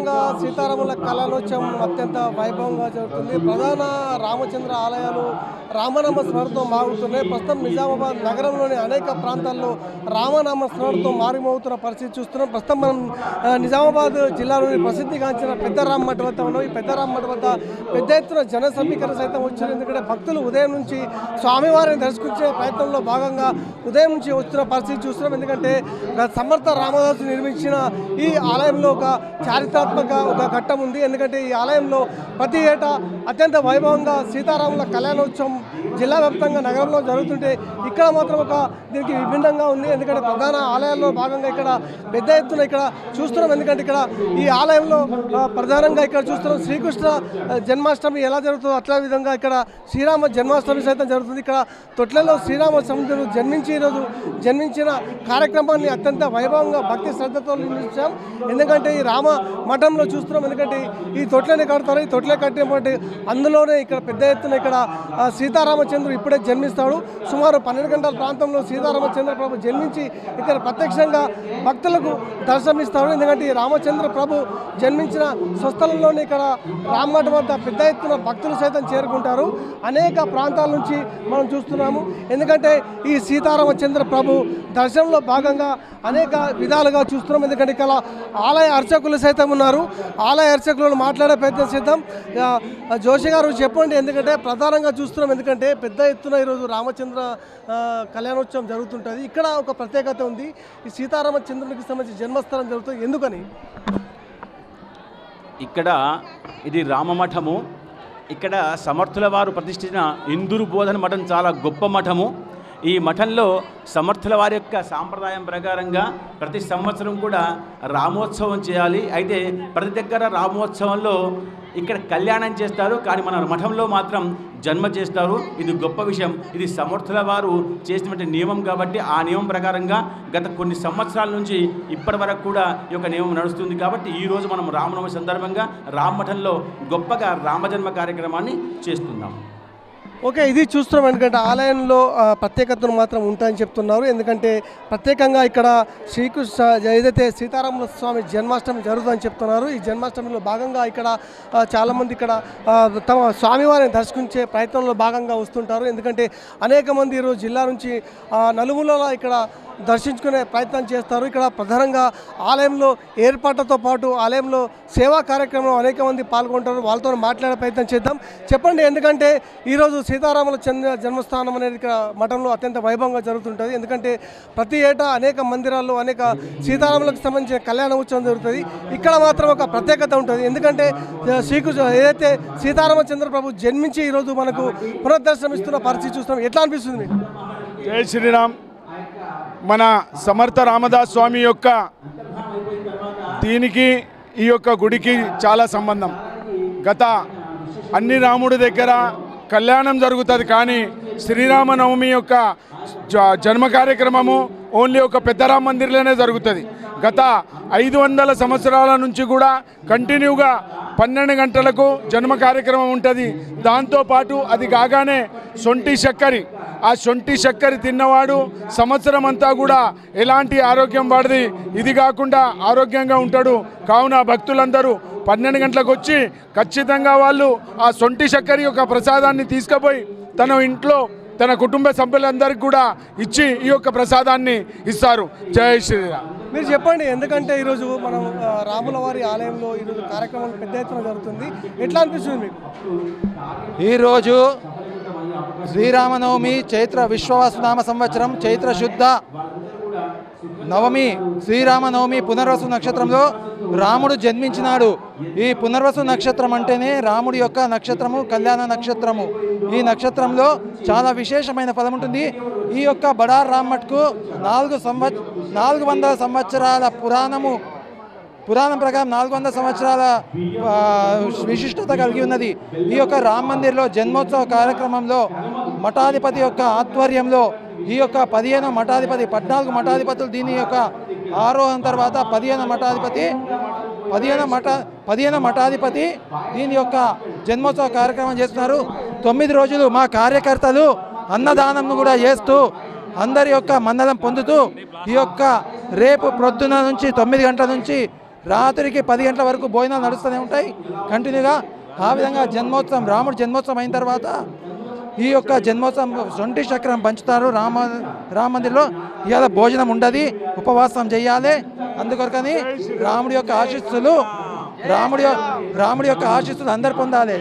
భాగంగా సీతారాముల కళ్యాణోత్సవం అత్యంత వైభవంగా జరుగుతుంది. ప్రధాన రామచంద్ర ఆలయాలు రామనామ స్మరణతో మారుతున్నాయి. ప్రస్తుతం నిజామాబాద్ నగరంలోని అనేక ప్రాంతాల్లో రామనామ స్మరణతో మారిమోగుతున్న పరిస్థితి చూస్తున్నాం. ప్రస్తుతం మనం నిజామాబాద్ జిల్లాలోని ప్రసిద్ధిగాంచిన పెద్దరామ మఠ వద్ద ఉన్నాం. ఈ పెద్దరామ మఠ వద్ద పెద్ద ఎత్తున జన సమీకరణ సైతం వచ్చింది. ఎందుకంటే భక్తులు ఉదయం నుంచి స్వామివారిని దర్శించే ప్రయత్నంలో భాగంగా ఉదయం నుంచి వస్తున్న పరిస్థితి చూస్తున్నాం. ఎందుకంటే సమర్థ రామదాసు నిర్మించిన ఈ ఆలయంలో ఒక చారిత్రాత్మక ఒక ఘట్టం ఉంది. ఎందుకంటే ఈ ఆలయంలో ప్రతి ఏటా అత్యంత వైభవంగా సీతారాముల కళ్యాణోత్సవం జిల్లా వ్యాప్తంగా నగరంలో జరుగుతుంటే ఇక్కడ మాత్రం ఒక దీనికి విభిన్నంగా ఉంది. ఎందుకంటే ప్రధాన ఆలయాల్లో భాగంగా ఇక్కడ పెద్ద ఎత్తున ఇక్కడ చూస్తున్నాం. ఎందుకంటే ఇక్కడ ఈ ఆలయంలో ప్రధానంగా ఇక్కడ చూస్తున్నాం శ్రీకృష్ణ జన్మాష్టమి ఎలా జరుగుతుందో అట్లా విధంగా ఇక్కడ శ్రీరామ జన్మాష్టమి సైతం జరుగుతుంది. ఇక్కడ తొట్లలో శ్రీరామచంద్రుడు జన్మించిన కార్యక్రమాన్ని అత్యంత వైభవంగా భక్తి శ్రద్ధతో నిర్మించాం. ఎందుకంటే ఈ రామ మఠంలో చూస్తున్నాం. ఎందుకంటే ఈ తొట్లని కడతారు. ఈ తొట్లే కట్టినటువంటి అందులోనే ఇక్కడ పెద్ద ఎత్తున ఇక్కడ సీతారామచంద్రుడు ఇప్పుడే జన్మిస్తాడు. సుమారు 12 గంటల ప్రాంతంలో సీతారామచంద్ర ప్రభు జన్మించి ఇక్కడ ప్రత్యక్షంగా భక్తులకు దర్శనమిస్తాడు. ఎందుకంటే ఈ రామచంద్ర ప్రభు జన్మించిన స్వస్థలంలోనే ఇక్కడ రామమఠం వద్ద పెద్ద ఎత్తున భక్తులు సైతం చేరుకుంటారు. అనేక ప్రాంతాల నుంచి మనం చూస్తున్నాము. ఎందుకంటే ఈ సీతారామచంద్ర ప్రభు దర్శనంలో భాగంగా అనేక విధాలుగా చూస్తున్నాం. ఎందుకంటే ఇక్కడ ఆలయ అర్చకులు సైతం ఉన్నారు. ఆలయ అర్చకులను మాట్లాడే ప్రయత్నం చేద్దాం. జోషి గారు చెప్పండి. ఎందుకంటే ప్రధానంగా చూస్తున్నాం. ఎందుకంటే పెద్ద ఎత్తున ఈరోజు రామచంద్ర కళ్యాణోత్సవం జరుగుతుంటుంది. ఇక్కడ ఒక ప్రత్యేకత ఉంది. ఈ సీతారామచంద్రునికి సంబంధించి జన్మస్థలం జరుగుతుంది. ఎందుకని ఇక్కడ ఇది రామమఠము. ఇక్కడ సమర్థుల వారు ప్రతిష్ఠించిన ఇందూరు బోధన మఠం చాలా గొప్ప మఠము. ఈ మఠంలో సమర్థుల వారి యొక్క సాంప్రదాయం ప్రకారంగా ప్రతి సంవత్సరం కూడా రామోత్సవం చేయాలి. అయితే ప్రతి దగ్గర రామోత్సవంలో ఇక్కడ కళ్యాణం చేస్తారు, కానీ మన మఠంలో మాత్రం జన్మ చేస్తారు. ఇది గొప్ప విషయం. ఇది సమర్థుల వారు చేసినటువంటి నియమం కాబట్టి ఆ నియమం ప్రకారంగా గత కొన్ని సంవత్సరాల నుంచి ఇప్పటి వరకు కూడా ఈ యొక్క నియమం నడుస్తుంది. కాబట్టి ఈరోజు మనం రామనవమి సందర్భంగా రామమఠంలో గొప్పగా రామజన్మ కార్యక్రమాన్ని చేస్తున్నాం. ఓకే, ఇది చూస్తున్నాం. ఎందుకంటే ఆలయంలో ప్రత్యేకతను మాత్రం ఉంటాయని చెప్తున్నారు. ఎందుకంటే ప్రత్యేకంగా ఇక్కడ శ్రీకృష్ణ ఏదైతే సీతారాముల స్వామి జన్మాష్టమి జరుగుతుందని చెప్తున్నారు. ఈ జన్మాష్టమిలో భాగంగా ఇక్కడ చాలామంది ఇక్కడ తమ స్వామివారిని దర్శించే ప్రయత్నంలో భాగంగా వస్తుంటారు. ఎందుకంటే అనేక మంది ఈరోజు జిల్లా నుంచి నలుమూలలా ఇక్కడ దర్శించుకునే ప్రయత్నం చేస్తారు. ఇక్కడ ప్రధానంగా ఆలయంలో ఏర్పాట్లతో పాటు ఆలయంలో సేవా కార్యక్రమంలో అనేక మంది పాల్గొంటారు. వాళ్ళతో మాట్లాడే ప్రయత్నం చేద్దాం. చెప్పండి. ఎందుకంటే ఈరోజు సీతారాముల జన్మస్థానం అనేది ఇక్కడ మఠంలో అత్యంత వైభవంగా జరుగుతుంటుంది. ఎందుకంటే ప్రతి ఏటా అనేక మందిరాల్లో అనేక సీతారాములకు సంబంధించిన కళ్యాణ ఉత్సవం జరుగుతుంది. ఇక్కడ మాత్రం ఒక ప్రత్యేకత ఉంటుంది. ఎందుకంటే శ్రీకృష్ణ ఏదైతే సీతారామచంద్ర ప్రభు జన్మించి ఈరోజు మనకు పునర్దర్శనమిస్తున్న పరిస్థితి చూస్తున్నాం. ఎట్లా అనిపిస్తుంది మీకు? జై శ్రీరామ్. మన సమర్థ రామదాస్ స్వామి యొక్క దీనికి ఈ యొక్క గుడికి చాలా సంబంధం. గత అన్ని రాముడి దగ్గర కళ్యాణం జరుగుతుంది, కానీ శ్రీరామనవమి యొక్క జన్మ కార్యక్రమము ఓన్లీ ఒక పెద్దరామ మందిర్లోనే జరుగుతుంది. గత 500 సంవత్సరాల నుంచి కూడా కంటిన్యూగా 12 గంటలకు జన్మ కార్యక్రమం ఉంటుంది. దాంతోపాటు అది కాగానే సొంటి చక్కరి, ఆ సొంటి చక్కరి తిన్నవాడు సంవత్సరం అంతా కూడా ఎలాంటి ఆరోగ్యం వాడిది ఇది కాకుండా ఆరోగ్యంగా ఉంటాడు. కావున భక్తులందరూ 12 గంటలకు వచ్చి ఖచ్చితంగా వాళ్ళు ఆ సొంటి చక్కరి యొక్క ప్రసాదాన్ని తీసుకుపోయి తన ఇంట్లో తన కుటుంబ సభ్యులందరికీ కూడా ఇచ్చి ఈ యొక్క ప్రసాదాన్ని ఇస్తారు. జై శ్రీరామ్. మీరు చెప్పండి. ఎందుకంటే ఈరోజు మనం రాముల వారి ఆలయంలో ఈరోజు కార్యక్రమం పెద్ద ఎత్తున జరుగుతుంది. ఎట్లా అనిపిస్తుంది మీకు? ఈరోజు శ్రీరామనవమి చైత్ర విశ్వవాసునామ సంవత్సరం చైత్ర శుద్ధ నవమి శ్రీరామనవమి పునర్వసు నక్షత్రంలో రాముడు జన్మించినాడు. ఈ పునర్వసు నక్షత్రం అంటేనే రాముడి యొక్క నక్షత్రము, కళ్యాణ నక్షత్రము. ఈ నక్షత్రంలో చాలా విశేషమైన ఫలం ఉంటుంది. ఈ యొక్క బడార్ రామ్మట్కు 400 సంవత్సరాల పురాణం ప్రకారం 400 సంవత్సరాల విశిష్టత కలిగి ఉన్నది. ఈ యొక్క రామ్ మందిర్లో జన్మోత్సవ కార్యక్రమంలో మఠాధిపతి యొక్క ఆధ్వర్యంలో ఈ యొక్క 14 మఠాధిపతులు దీని యొక్క ఆరోహణ తర్వాత 15 మఠాధిపతి దీని యొక్క జన్మోత్సవ కార్యక్రమం చేస్తున్నారు. 9 రోజులు మా కార్యకర్తలు అన్నదానంను కూడా చేస్తూ అందరి యొక్క మన్నలం పొందుతూ ఈ యొక్క రేపు ప్రొద్దున నుంచి 9 గంటల నుంచి రాత్రికి 10 గంటల వరకు భోజనాలు నడుస్తూనే ఉంటాయి కంటిన్యూగా. ఆ విధంగా జన్మోత్సవం, రాముడు జన్మోత్సవం అయిన తర్వాత ఈ యొక్క జన్మోత్సవం సొంటి చక్రం పంచుతారు రామ మందిర్లో. ఇవాళ భోజనం ఉండదు, ఉపవాసం చేయాలి. అందుకొరకని రాముడి యొక్క ఆశీస్సులు రాముడి యొక్క ఆశీస్సులు అందరు పొందాలి.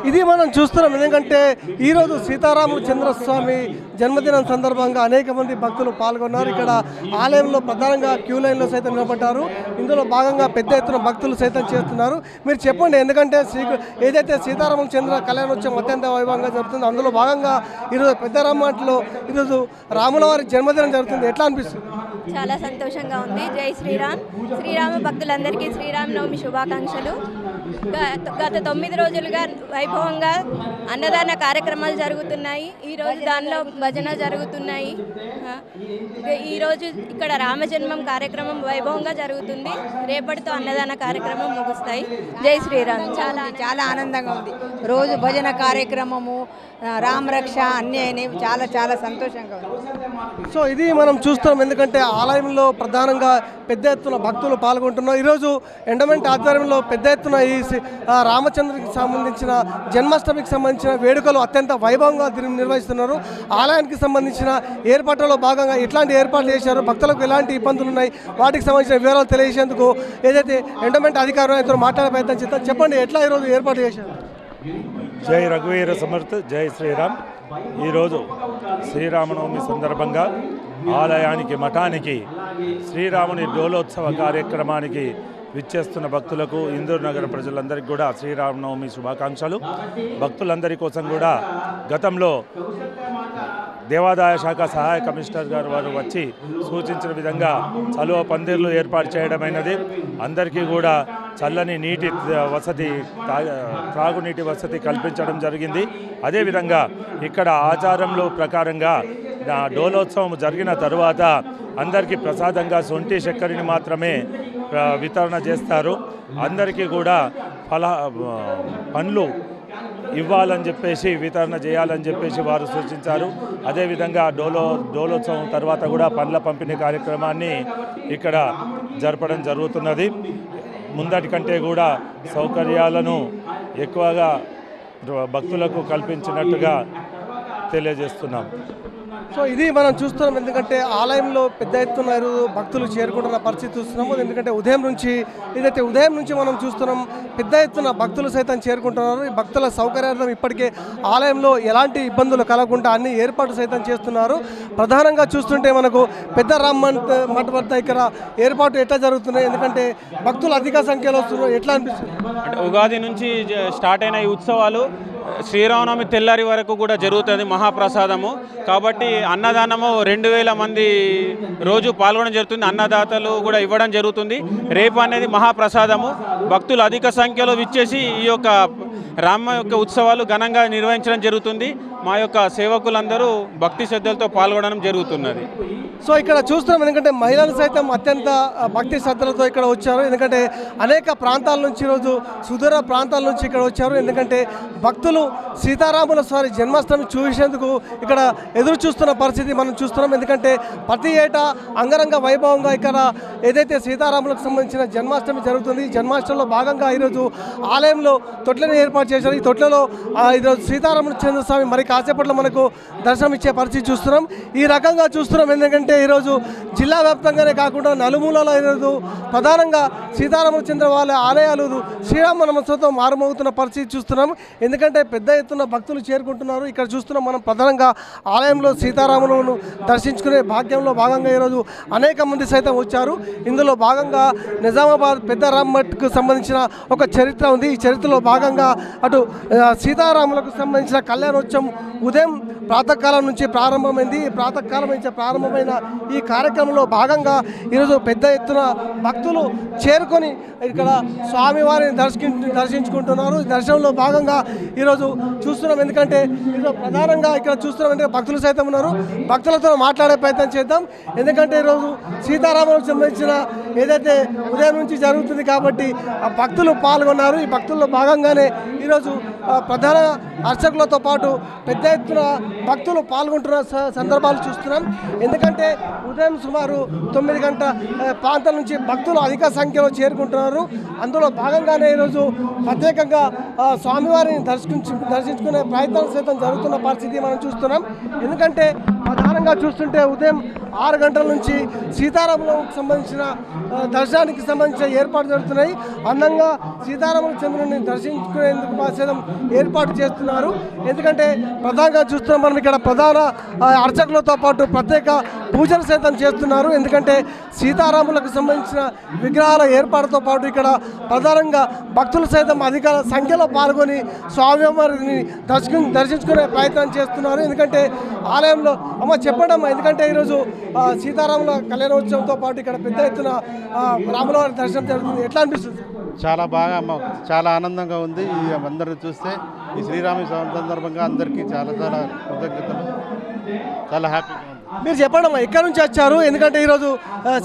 ఇది మనం చూస్తున్నాం. ఎందుకంటే ఈరోజు సీతారామచంద్ర స్వామి జన్మదినం సందర్భంగా అనేక మంది భక్తులు పాల్గొన్నారు. ఇక్కడ ఆలయంలో ప్రధానంగా క్యూ లైన్లో సైతం నిలబడ్డారు. ఇందులో భాగంగా పెద్ద ఎత్తున భక్తులు సైతం చేస్తున్నారు. మీరు చెప్పండి, ఎందుకంటే ఏదైతే సీతారామచంద్ర కళ్యాణోత్సవం అత్యంత వైభవంగా జరుగుతుందో అందులో భాగంగా ఈరోజు పెద్ద రామట్లో ఈరోజు రాముల వారి జన్మదినం జరుగుతుంది. ఎట్లా అనిపిస్తుంది? చాలా సంతోషంగా ఉంది. జై శ్రీరామ్. శ్రీరామ భక్తులందరికీ శ్రీరామనవమి శుభాకాంక్షలు. గత 9 రోజులుగా వైభవంగా అన్నదాన కార్యక్రమాలు జరుగుతున్నాయి. ఈరోజు దానిలో భజన జరుగుతున్నాయి. ఈరోజు ఇక్కడ రామజన్మం కార్యక్రమం వైభవంగా జరుగుతుంది. రేపటితో అన్నదాన కార్యక్రమం ముగుస్తాయి. జై శ్రీరామ్. చాలా ఆనందంగా ఉంది. రోజు భజన కార్యక్రమము, రామరక్ష అన్నీ అయినవి. చాలా చాలా సంతోషంగా ఉంది. సో ఇది మనం చూస్తున్నాం. ఎందుకంటే ఆలయంలో ప్రధానంగా పెద్ద ఎత్తున భక్తులు పాల్గొంటున్నారు. ఈరోజు ఎండోమెంట్ ఆధ్వర్యంలో పెద్ద ఎత్తున ఈ రామచంద్రుడికి సంబంధించిన జన్మాష్టమికి సంబంధించిన వేడుకలు అత్యంత వైభవంగా నిర్వహిస్తున్నారు. ఆలయానికి సంబంధించిన ఏర్పాట్లలో భాగంగా ఎట్లాంటి ఏర్పాట్లు చేశారు, భక్తులకు ఎలాంటి ఇబ్బందులు ఉన్నాయి, వాటికి సంబంధించిన వివరాలు తెలియజేసేందుకు ఏదైతే ఎండోమెంట్ అధికారులు మాట్లాడే ప్రయత్నం చేస్తాం. చెప్పండి, ఎట్లా ఈరోజు ఏర్పాటు చేశారు? జై రఘువీర సమర్థ, జై శ్రీరామ్. ఈరోజు శ్రీరామనవమి సందర్భంగా ఆలయానికి, మఠానికి శ్రీరాముని డోలోత్సవ కార్యక్రమానికి విచ్చేస్తున్న భక్తులకు, ఇందూరు నగర ప్రజలందరికీ కూడా శ్రీరామనవమి శుభాకాంక్షలు. భక్తులందరి కోసం కూడా గతంలో దేవాదాయ శాఖ సహాయ కమిషనర్ గారు వారు వచ్చి సూచించిన విధంగా చలువ పందిర్లు ఏర్పాటు చేయడమైనది. అందరికీ కూడా చల్లని నీటి వసతి, త్రాగునీటి వసతి కల్పించడం జరిగింది. అదేవిధంగా ఇక్కడ ఆచారంలో ప్రకారంగా డోలోత్సవం జరిగిన తరువాత అందరికీ ప్రసాదంగా సొంటి చక్కెరని మాత్రమే వితరణ చేస్తారు. అందరికీ కూడా పండ్లు ఇవ్వాలని చెప్పేసి, వితరణ చేయాలని చెప్పేసి వారు సూచించారు. అదేవిధంగా డోలోత్సవం తర్వాత కూడా పండ్ల పంపిణీ కార్యక్రమాన్ని ఇక్కడ జరపడం జరుగుతున్నది. ముందటి కంటే కూడా సౌకర్యాలను ఎక్కువగా భక్తులకు కల్పించినట్టుగా తెలియజేస్తున్నాం. సో ఇది మనం చూస్తున్నాం. ఎందుకంటే ఆలయంలో పెద్ద ఎత్తున భక్తులు చేరుకుంటున్న పరిస్థితి చూస్తున్నాము. ఎందుకంటే ఉదయం నుంచి మనం చూస్తున్నాం, పెద్ద ఎత్తున భక్తులు సైతం చేరుకుంటున్నారు. ఈ భక్తుల సౌకర్యార్థం ఇప్పటికే ఆలయంలో ఎలాంటి ఇబ్బందులు కలగకుండా అన్ని ఏర్పాట్లు సైతం చేస్తున్నారు. ప్రధానంగా చూస్తుంటే మనకు పెద్ద మఠ వద్ద ఇక్కడ ఏర్పాటు ఎట్లా జరుగుతున్నాయి, ఎందుకంటే భక్తులు అధిక సంఖ్యలో వస్తున్నారు, ఎట్లా అనిపిస్తుంది? అంటే ఉగాది నుంచి స్టార్ట్ అయిన ఈ ఉత్సవాలు శ్రీరామనవమి తెల్లారి వరకు కూడా జరుగుతుంది మహాప్రసాదము. కాబట్టి అన్నదానము 2000 మంది రోజు పాల్గొనడం జరుగుతుంది. అన్నదాతలు కూడా ఇవ్వడం జరుగుతుంది. రేపు అనేది మహాప్రసాదము. భక్తులు అధిక సంఖ్యలో విచ్చేసి ఈ యొక్క రామ యొక్క ఉత్సవాలు ఘనంగా నిర్వహించడం జరుగుతుంది. మా యొక్క సేవకులందరూ భక్తి శ్రద్ధలతో పాల్గొనడం జరుగుతున్నది. సో ఇక్కడ చూస్తున్నాం, ఎందుకంటే మహిళలు సైతం అత్యంత భక్తి శ్రద్ధలతో ఇక్కడ వచ్చారు. ఎందుకంటే అనేక ప్రాంతాల నుంచి, ఈరోజు సుదూర ప్రాంతాల నుంచి ఇక్కడ వచ్చారు. ఎందుకంటే భక్తులు సీతారాముల వారి జన్మాష్టమి చూసేందుకు ఇక్కడ ఎదురు చూస్తున్న పరిస్థితి మనం చూస్తున్నాం. ఎందుకంటే ప్రతి ఏటా అంగరంగ వైభవంగా ఇక్కడ ఏదైతే సీతారాములకు సంబంధించిన జన్మాష్టమి జరుగుతుంది. జన్మాష్టమిలో భాగంగా ఈరోజు ఆలయంలో తొట్లని ఏర్పాటు చేశారు. ఈ తొట్లలో ఈరోజు సీతారామచంద్ర స్వామి మరి కాసేపట్లో మనకు దర్శనం ఇచ్చే పరిస్థితి చూస్తున్నాం. ఈ రకంగా చూస్తున్నాం. ఎందుకంటే ఈరోజు జిల్లా వ్యాప్తంగానే కాకుండా నలుమూలలో ఈరోజు ప్రధానంగా సీతారామచంద్ర వాళ్ళ ఆలయాలు శ్రీరామనవమితో మారుమోగుతున్న పరిస్థితి చూస్తున్నాం. ఎందుకంటే పెద్ద ఎత్తున భక్తులు చేరుకుంటున్నారు. ఇక్కడ చూస్తున్నాం మనం ప్రధానంగా ఆలయంలో సీతారాములను దర్శించుకునే భాగ్యంలో భాగంగా ఈరోజు అనేక మంది సైతం వచ్చారు. ఇందులో భాగంగా నిజామాబాద్ పెద్ద రామ్మఠ్కు సంబంధించిన ఒక చరిత్ర ఉంది. ఈ చరిత్రలో భాగంగా అటు సీతారాములకు సంబంధించిన కళ్యాణోత్సవం ఉదయం ప్రాతకాలం నుంచి ప్రారంభమైంది. ప్రాతకాలం నుంచి ప్రారంభమైన ఈ కార్యక్రమంలో భాగంగా ఈరోజు పెద్ద ఎత్తున భక్తులు చేరుకొని ఇక్కడ స్వామివారిని దర్శించుకుంటున్నారు. దర్శనంలో భాగంగా ఈరోజు చూస్తున్నాం. ఎందుకంటే ఈరోజు ప్రధానంగా ఇక్కడ చూస్తున్నాం అంటే భక్తులు సైతం ఉన్నారు. భక్తులతో మాట్లాడే ప్రయత్నం చేద్దాం. ఎందుకంటే ఈరోజు సీతారాములకు సంబంధించిన ఏదైతే ఉదయం నుంచి జరుగుతుంది కాబట్టి ఆ భక్తులు పాల్గొన్నారు. ఈ భక్తుల్లో భాగంగానే ఈరోజు ప్రధాన అర్చకులతో పాటు పెద్ద ఎత్తున భక్తులు పాల్గొంటున్న సందర్భాలు చూస్తున్నాం. ఎందుకంటే ఉదయం సుమారు 9 గంటల ప్రాంతం నుంచి భక్తులు అధిక సంఖ్యలో చేరుకుంటున్నారు. అందులో భాగంగానే ఈరోజు ప్రత్యేకంగా స్వామివారిని దర్శించుకునే ప్రయత్నాలు సైతం జరుగుతున్న పరిస్థితి మనం చూస్తున్నాం. ఎందుకంటే ప్రధానంగా చూస్తుంటే ఉదయం 6 గంటల నుంచి సీతారాములకు సంబంధించిన దర్శనానికి సంబంధించిన ఏర్పాటు జరుగుతున్నాయి. అందంగా సీతారామచంద్రుని దర్శించుకునేందుకు సైతం ఏర్పాటు చేస్తున్నారు. ఎందుకంటే ప్రధానంగా చూస్తున్నాం మనం ఇక్కడ ప్రధాన అర్చకులతో పాటు ప్రత్యేక పూజలు సైతం చేస్తున్నారు. ఎందుకంటే సీతారాములకు సంబంధించిన విగ్రహాల ఏర్పాటుతో పాటు ఇక్కడ ప్రధానంగా భక్తులు సైతం అధిక సంఖ్యలో పాల్గొని స్వామివారిని దర్శించుకునే ప్రయత్నం చేస్తున్నారు. ఎందుకంటే ఆలయంలో చెప్పడం ఎందుకంటే ఈరోజు సీతారాముల కళ్యాణోత్సవంతో పాటు ఇక్కడ పెద్ద ఎత్తున రాములవారి దర్శనం జరుగుతుంది. ఎట్లా అనిపిస్తుంది? చాలా బాగా చాలా ఆనందంగా ఉంది. ఈ అందరిని చూస్తే ఈ శ్రీరామ సందర్భంగా అందరికీ చాలా చాలా కృతజ్ఞతలు. చాలా హ్యాపీగా ఉంది. మీరు చెప్పండి అమ్మా, ఎక్కడి నుంచి వచ్చారు? ఎందుకంటే ఈరోజు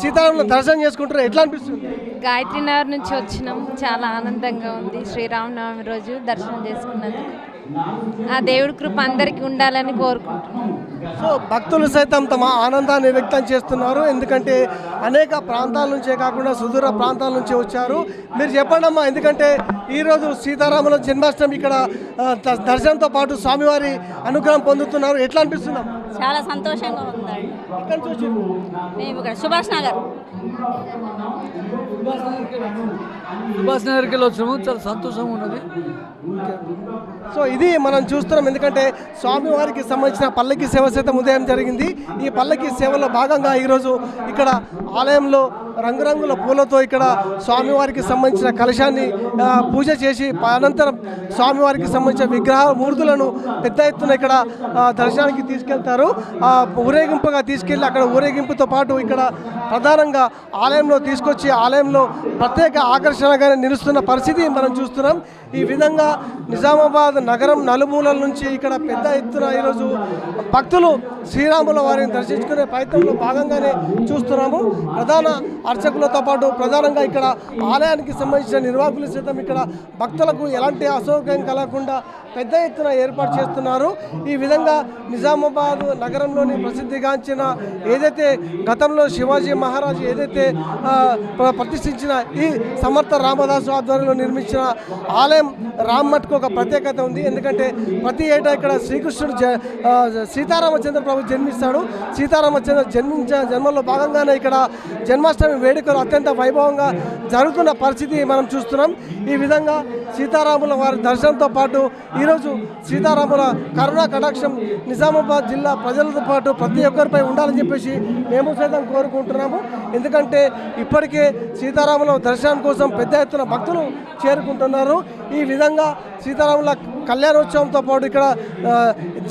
సీతారాముల దర్శనం చేసుకుంటారు, ఎట్లా అనిపిస్తుంది? గాయత్రి నగర్ నుంచి వచ్చినాం. చాలా ఆనందంగా ఉంది శ్రీరామనవమి రోజు దర్శనం చేసుకున్నందుకు. ఆ దేవుడి కృప అందరికీ ఉండాలని కోరుకుంటున్నాం. సో భక్తులు సైతం తమ ఆనందాన్ని వ్యక్తం చేస్తున్నారు. ఎందుకంటే అనేక ప్రాంతాల నుంచే కాకుండా సుదూర ప్రాంతాల నుంచి వచ్చారు. మీరు చెప్పండి అమ్మా, ఎందుకంటే ఈరోజు సీతారాముల జన్మాష్టమి ఇక్కడ దర్శనంతో పాటు స్వామివారి అనుగ్రహం పొందుతున్నారు, ఎట్లా అనిపిస్తుంది? చాలా సంతోషంగా ఉందండి. ఇక్కడ చూసి మేము ఇక్కడ సుభాష్ నగర్కి వచ్చినాము. చాలా సంతోషంగా ఉన్నది. సో ఇది మనం చూస్తున్నాం. ఎందుకంటే స్వామివారికి సంబంధించిన పల్లకి సేవ సైతం ఉదయం జరిగింది. ఈ పల్లకి సేవలో భాగంగా ఈరోజు ఇక్కడ ఆలయంలో రంగురంగుల పూలతో ఇక్కడ స్వామివారికి సంబంధించిన కలశాన్ని పూజ చేసి అనంతరం స్వామివారికి సంబంధించిన విగ్రహ మూర్తులను పెద్ద ఎత్తున ఇక్కడ దర్శనానికి తీసుకెళ్తారు. ఊరేగింపుగా తీసుకెళ్ళి అక్కడ ఊరేగింపుతో పాటు ఇక్కడ ప్రధానంగా ఆలయంలో తీసుకొచ్చి ఆలయంలో ప్రత్యేక ఆకర్షణగానే నిలుస్తున్న పరిస్థితి మనం చూస్తున్నాం. ఈ విధంగా నిజామాబాద్ నగరం నలుమూలల నుంచి ఇక్కడ పెద్ద ఎత్తున ఈరోజు భక్తులు శ్రీరాముల వారిని దర్శించుకునే ప్రయత్నంలో భాగంగానే చూస్తున్నాము. ప్రధాన అర్చకులతో పాటు ప్రధానంగా ఇక్కడ ఆలయానికి సంబంధించిన నిర్వాహకులు సైతం ఇక్కడ భక్తులకు ఎలాంటి అసౌకర్యం కలగకుండా పెద్ద ఎత్తున ఏర్పాటు చేస్తున్నారు. ఈ విధంగా నిజామాబాద్ నగరంలోని ప్రసిద్ధిగాంచిన ఏదైతే గతంలో శివాజీ మహారాజు ఏదైతే ప్రతిష్ఠించిన ఈ సమర్థ రామదాసు ఆధ్వర్యంలో నిర్మించిన ఆలయం రామ్ మఠ్కు ఒక ప్రత్యేకత ఉంది. ఎందుకంటే ప్రతి ఏటా ఇక్కడ శ్రీకృష్ణుడు సీతారామచంద్ర ప్రభు జన్మిస్తాడు. సీతారామచంద్ర జన్మలో భాగంగానే ఇక్కడ జన్మాష్టమి వేడుకలు అత్యంత వైభవంగా జరుగుతున్న పరిస్థితి మనం చూస్తున్నాం. ఈ విధంగా సీతారాముల వారి దర్శనంతో పాటు ఈరోజు సీతారాముల కరుణా కటాక్షం నిజామాబాద్ జిల్లా ప్రజలతో పాటు ప్రతి ఒక్కరిపై ఉండాలని చెప్పేసి మేము సైతం కోరుకుంటున్నాము. ఎందుకంటే ఇప్పటికే సీతారాముల దర్శనం కోసం పెద్ద ఎత్తున భక్తులు చేరుకుంటున్నారు. ఈ విధంగా సీతారాముల కళ్యాణోత్సవంతో పాటు ఇక్కడ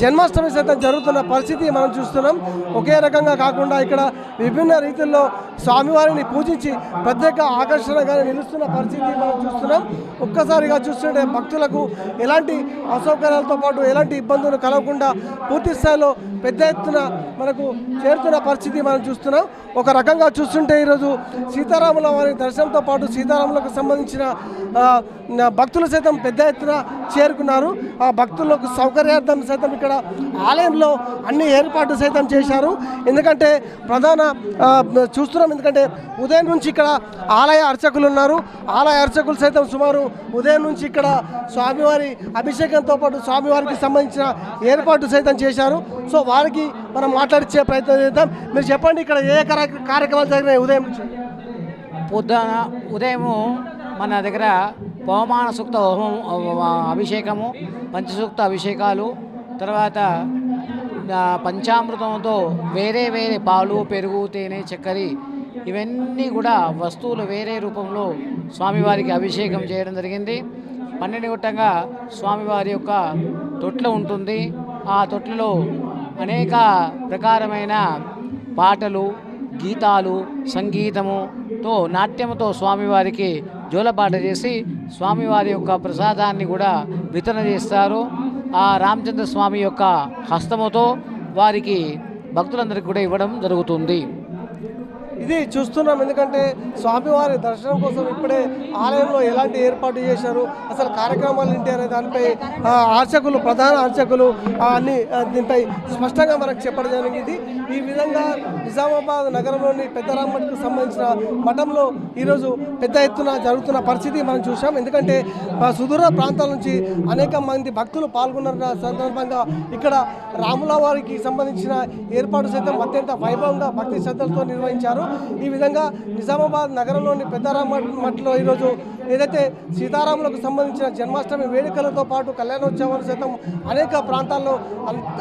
జన్మాష్టమి సైతం జరుగుతున్న పరిస్థితి మనం చూస్తున్నాం. ఒకే రకంగా కాకుండా ఇక్కడ విభిన్న రీతిల్లో స్వామివారిని పూజించి ప్రత్యేక ఆకర్షణగా నిలుస్తున్న పరిస్థితి మనం చూస్తున్నాం. ఒక్కసారిగా చూస్తుంటే భక్తులకు ఎలాంటి అసౌకర్యాలతో పాటు ఎలాంటి ఇబ్బందులు కలగకుండా పూర్తి స్థాయిలో పెద్ద ఎత్తున మనకు చేరుతున్న పరిస్థితి మనం చూస్తున్నాం. ఒక రకంగా చూస్తుంటే ఈరోజు సీతారాముల వారి దర్శనంతో పాటు సీతారాములకు సంబంధించిన భక్తులు సైతం పెద్ద ఎత్తున చేరుకున్నారు. ఆ భక్తులకు సౌకర్యార్థం సైతం ఇక్కడ ఆలయంలో అన్ని ఏర్పాట్లు సైతం చేశారు. ఎందుకంటే ప్రధాన చూస్తున్నాం, ఎందుకంటే ఉదయం నుంచి ఇక్కడ ఆలయ అర్చకులు ఉన్నారు. ఆలయ అర్చకులు సైతం సుమారు ఉదయం నుంచి ఇక్కడ స్వామివారి అభిషేకంతో పాటు స్వామివారికి సంబంధించిన ఏర్పాటు సైతం చేశారు. సో వారికి మనం మాట్లాడించే ప్రయత్నం చేద్దాం. మీరు చెప్పండి, ఇక్కడ ఏ కార్యక్రమాలు జరిగినాయి ఉదయం నుంచి? ఉదయము మన దగ్గర పవమాన సూక్త అభిషేకము, పంచసూక్త అభిషేకాలు, తర్వాత పంచామృతంతో వేరే వేరే పాలు, పెరుగు, తేనె, చక్కెర ఇవన్నీ కూడా వస్తువులు వేరే రూపంలో స్వామివారికి అభిషేకం చేయడం జరిగింది. 12 గొట్టంగా స్వామివారి యొక్క తొట్ల ఉంటుంది. ఆ తొట్లలో అనేక ప్రకారమైన పాటలు, గీతాలు, సంగీతముతో నాట్యముతో స్వామివారికి జోలపాట చేసి స్వామివారి యొక్క ప్రసాదాన్ని కూడా వితరణ చేస్తారు. ఆ రామచంద్ర స్వామి యొక్క హస్తముతో వారికి భక్తులందరికీ కూడా ఇవ్వడం జరుగుతుంది. ఇది చూస్తున్నాం. ఎందుకంటే స్వామివారి దర్శనం కోసం ఇప్పుడే ఆలయంలో ఎలాంటి ఏర్పాటు చేశారు, అసలు కార్యక్రమాలు ఏంటి అనే దానిపై అర్చకులు, ప్రధాన అర్చకులు అన్ని దీనిపై స్పష్టంగా మనకు చెప్పడం జరిగింది. ఈ విధంగా నిజామాబాద్ నగరంలోని పెద్దరామఠకు సంబంధించిన మఠంలో ఈరోజు పెద్ద ఎత్తున జరుగుతున్న పరిస్థితి మనం చూసాం. ఎందుకంటే సుదూర ప్రాంతాల నుంచి అనేక మంది భక్తులు పాల్గొన్న సందర్భంగా ఇక్కడ రాముల వారికి సంబంధించిన ఏర్పాటు సైతం అత్యంత వైభవంగా భక్తి శ్రద్ధలతో నిర్వహించారు. ఈ విధంగా నిజామాబాద్ నగరంలోని పెద్దరామఠలో ఈరోజు ఏదైతే సీతారాములకు సంబంధించిన జన్మాష్టమి వేడుకలతో పాటు కళ్యాణోత్సవాలు సైతం అనేక ప్రాంతాల్లో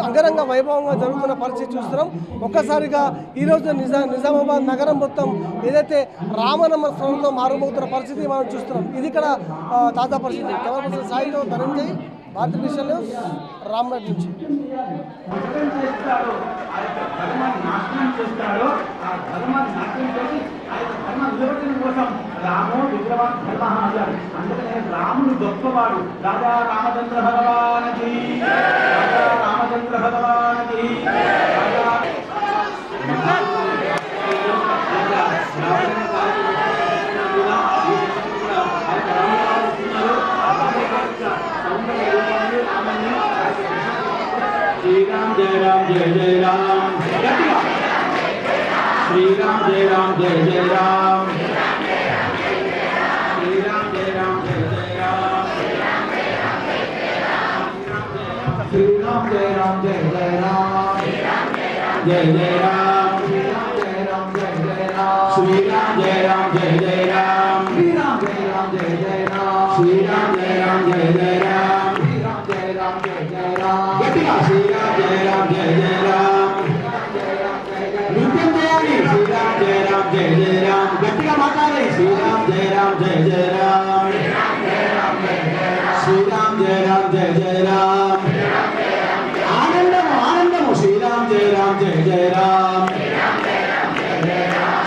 అంగరంగ వైభవంగా జరుగుతున్న పరిస్థితి చూస్తున్నాం. ఒక్కసారిగా ఈరోజు నిజామాబాద్ నగరం మొత్తం ఏదైతే రామనామ స్మరణతో మారుమోగుతున్న పరిస్థితి మనం చూస్తున్నాం. ఇది ఇక్కడ తాజా పరిస్థితి. కెమెరా సాయితో ధనంజయ్, భారత విషయం న్యూస్, రామ్నాథ్ నుంచి. రాముడు గొప్పవాడు. రాజా రామచంద్ర భగవానికి, రామచంద్ర భగవానికి. శ్రీరామ్ జయ రామ్ జయ జయ రామ్, శ్రీరామ్ జయ రామ్ జయ జయ రామ్, శ్రీరామ్ జయ రామ్ జయ జయ రామ్, శ్రీరామ్ జయ రామ్ జయ జయ రామ్, జయ జయ రామ్, శ్రీరామ్ జయ రామ్ జయ జయ రామ్, శ్రీరామ్ జయ రామ్ జయ జయ రామ్, శ్రీరామ్ జయ రామ్ జయ జయ రామ్, శ్రీరామ్ జయ రామ్ జయ జయ రామ్, శ్రీరామ్ జయ రామ్ జయ జయ రామ్, గట్టిగా శ్రీరామ్ జయ రామ్ జయ జయ రామ్, నృత్యం చేయాలి. శ్రీరామ్ జయ రామ్ జయ జయ రామ్, గట్టిగా మాట్లాడాలి. శ్రీరామ్ జయ రామ్ జయ జయ రామ్, శ్రీరామ్ జయ రామ్ జయ జయ రామ్, ఆనందము ఆనందము. శ్రీరామ్ జయ రామ్ జయ జయ రామ్,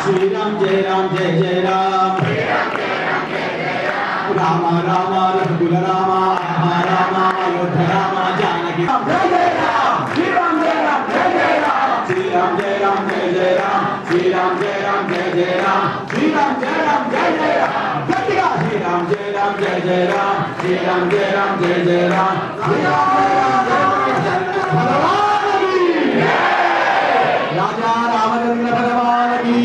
శ్రీరామ్ జయ రామ్ జయ జయ రామ్, రామ రామ రఘుకుల రామ, రామ రామ అయోధ్య రామ జానకి జయ జయ రామ్, శ్రీరామ్ జయ రామ్ జయ జయ రామ్, శ్రీరామ్ జయ రామ్ జయ జయ రామ్, శ్రీరామ్ జయ రామ్ జయ జయ రామ్, శ్రీరామ్ జయ రామ్ జయ జయ రామ్, గట్టిగా శ్రీరామ్ జయ రామ్ జయ జయ రామ్, శ్రీరామ్ జయ రామ్ జయ జయ రామ్, శ్రీరామ్ జయ రామ్ జయ జయ భగవానికి, రాజా రామచంద్ర భగవానికి.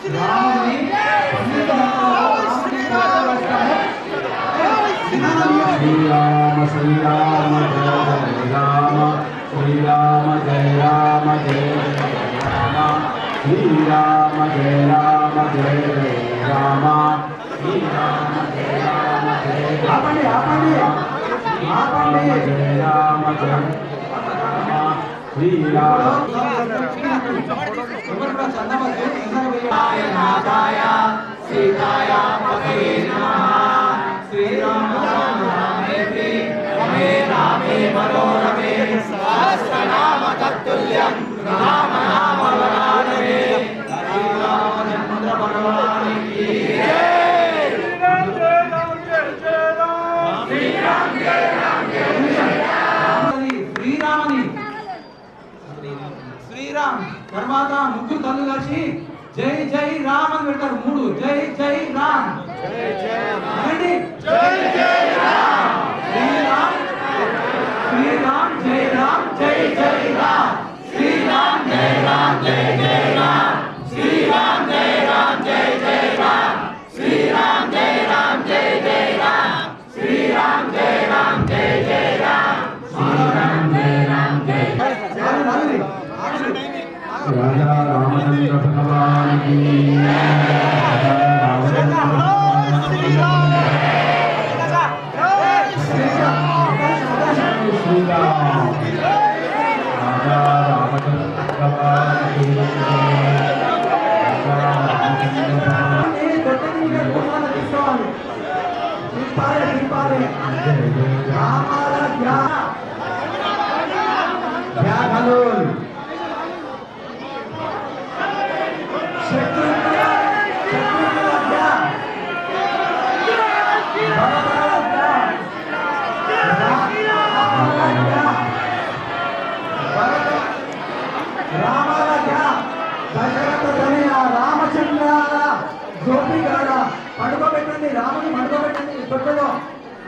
శ్రీరామ శ్రీరామ జయ జయ రామ, శ్రీరామ జయ రామ జయ జయ రామ, శ్రీరామ జయ రామ జయ జయ రామ, శ్రీరామ జయ రామ జయ ఆపండి ఆపండి ఆపండి, జయ రామ జయ రామ, శ్రీరామ సీతాయ పతే నమః, శ్రీరామ రమే రామే మనోరమే, సహస్రనామ తత్తుల్యం రామ నామ వరాననే, శ్రీరామచంద్ర భగవానికి జై. శ్రీరామ్ జయ రామ్ జయ జయ రామ్, శ్రీరామ్ జయ రామ్ జయ జయ రామ్. శ్రీరామని శ్రీరామ్ తర్వాత ముగ్గురు కళ్ళు కలిసి జై జై రామ్ అని పెడతారు. 3 జై జై రామ్, జై జై రామ్, జై జై రామ్, శ్రీరామ్ శ్రీరామ్ జై రామ్ జై జై రామ్, శ్రీరామ్ జై రామ్ జై జై రామ్, శ్రీరామ్ జై రామ్ జై జై రామ్, శ్రీరామ్ జై రామ్ జై జై రామ్, శ్రీరామ్ జై రామ్ జై జై రామ్, శ్రీరామ్ జై రామ్ జై జై రామ్. రాజా రామచంద్ర భగవానికి,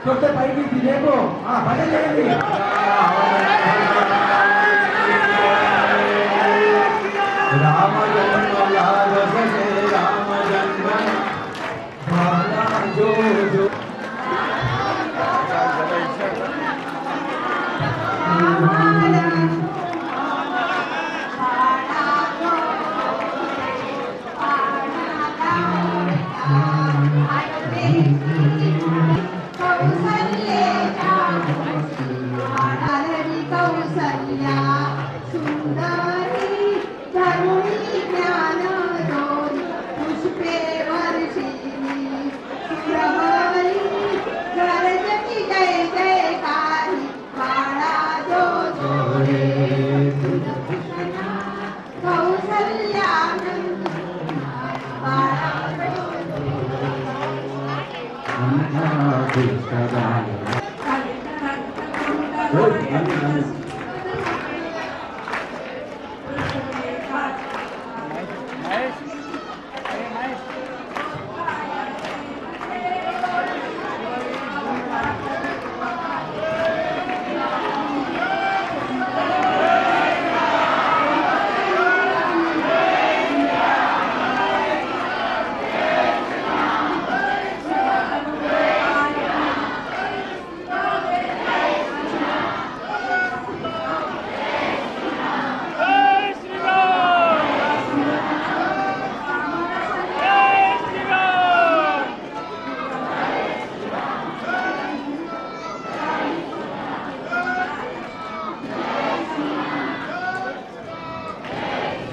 చూస్తే పైకి లేపు భజన చేయండి. రామ జన్మ రామ జన్మ జో జో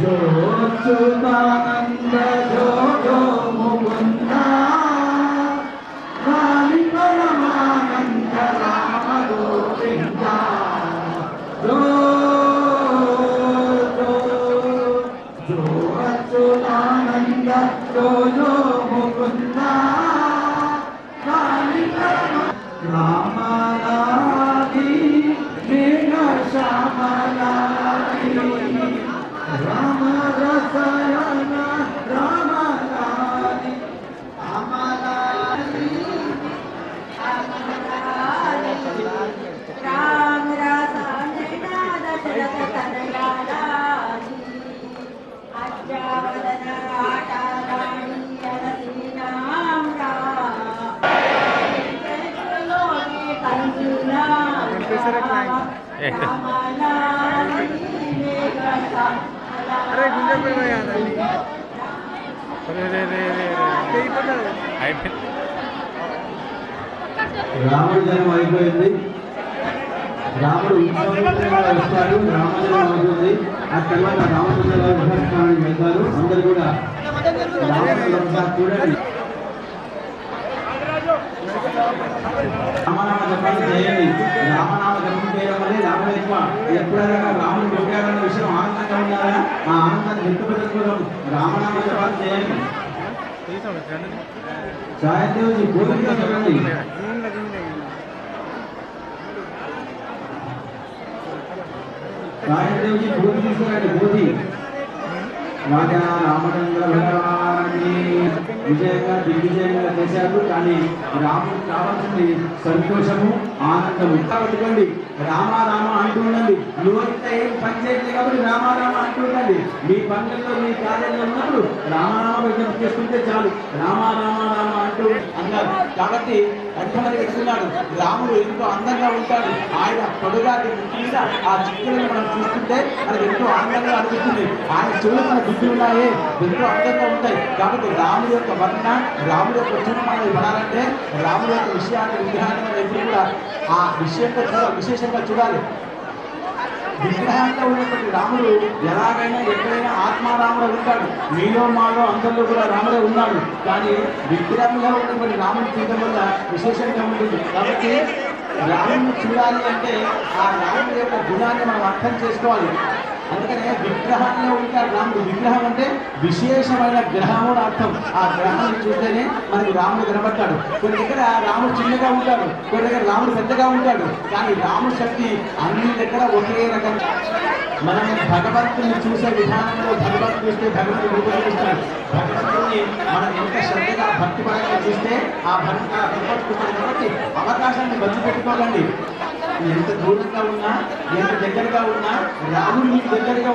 जो अच्युतानंद जो जो मुकुंद काली परमानंद राम गोविंद जो जो जो अच्युतानंद जो जो मुकुंद काली परमानंद राम राधी मेघ श्याम राधी राम रसायन राम रानी अमलानी राम रसायन दशरथ तनयानी अज्जावदन आटा रानी अलसी नाम राम लोने कंजुना रामलानी मेघसा अरे गुंजा पे मैं याद आई अरे रे रे रे यही पता है రాముడి జన్మ అయిపోయింది. రాముడు వస్తాడు, రామజన్మ అవుతుంది. ఆ తర్వాత రామచంద్ర గారు విహారస్థానానికి వెళ్తారు. అందరు కూడా చూడండి. రామనామ జపాన్ని చేయండి. రామనామ జపం చేయడం వల్ల రాముడు ఎక్కువ. ఎప్పుడైనా రాముడు పుట్టాడన్న విషయం ఆనందంగా ఉండాలా, ఆ ఆనందాన్ని వ్యక్తపరచుకోవడం రామనామ జపాన్ని చేయండి. సాయదేవుని గోవింద చెప్పండి. సాయదేవుని బోధి తీసుకురండి. బోధి రాజా రామచంద్ర భగవాన్ని విజయంగా దిగ్విజయంగా చేశారు. కానీ రాముడికి కావాల్సింది సంతోషము, ఆనందము. పెట్టుకోండి, రామ రామ అంటూ ఉండండి. యువత ఏం పని చేయలేదు కాబట్టి రామ రామ అంటూ ఉండండి. మీ పనులలో మీ కార్యాలయంలో ఉన్నప్పుడు రామనామ విజయం చేసుకుంటే చాలు. రామ రామ రామ అంటూ అన్నారు. కాబట్టి కంఠమని పెట్టుకున్నాడు. రాముడు ఎంతో అందంగా ఉంటాడు. ఆయన పొడుగాటి మీద ఆ చిక్కులను మనం చూస్తుంటే మనకు ఎంతో ఆనందంగా అనిపిస్తుంది. ఆయన చెవులు మన బుద్ధి ఉన్నాయే ఎంతో అందంగా ఉంటాయి. కాబట్టి రాముడి యొక్క వర్ణ, రాముడి యొక్క చూపు మనం పడాలంటే రాముడి యొక్క విషయాన్ని విగ్రహాన్ని మనం ఎప్పుడు కూడా ఆ విశేషంగా చూడాలి. విగ్రహంగా ఉన్నటువంటి రాముడు ఎలాగైనా ఎక్కడైనా ఆత్మారాముడు ఉంటాడు. మీలో మాలో అందరిలో కూడా రాముడే ఉన్నాడు. కానీ విగ్రహంగా ఉన్నటువంటి రాముని చూడడం వల్ల విశేషంగా ఉంటుంది. కాబట్టి రాముడిని చూడాలి అంటే ఆ రాముడి యొక్క గుణాన్ని మనం అర్థం చేసుకోవాలి. అందుకనే విగ్రహంలో ఉంటాడు రాముడు. విగ్రహం అంటే విశేషమైన గ్రహము అని అర్థం. ఆ గ్రహాన్ని చూస్తేనే మనకు రాముడు కనబడతాడు. కొన్ని దగ్గర రాముడు చిన్నగా ఉంటాడు, కొన్ని దగ్గర రాముడు పెద్దగా ఉంటాడు. కానీ రాముడి శక్తి అన్ని దగ్గర ఒకే రకంగా. మనం భగవంతుని చూసే విధానంలో భగవంతుని చూస్తే భగవంతుని రూపొందిస్తాడు. భగవంతుని మనం ఎంత శ్రద్ధగా భక్తిపరంగా చూస్తే ఆ భక్తి రూపొందిస్తాడు. కాబట్టి అవకాశాన్ని బట్టి పెట్టుకోకండి. ఎంత దూరంగా ఉన్నా, ఎంత దగ్గరగా ఉన్నా రాముడు మీకు దగ్గరగా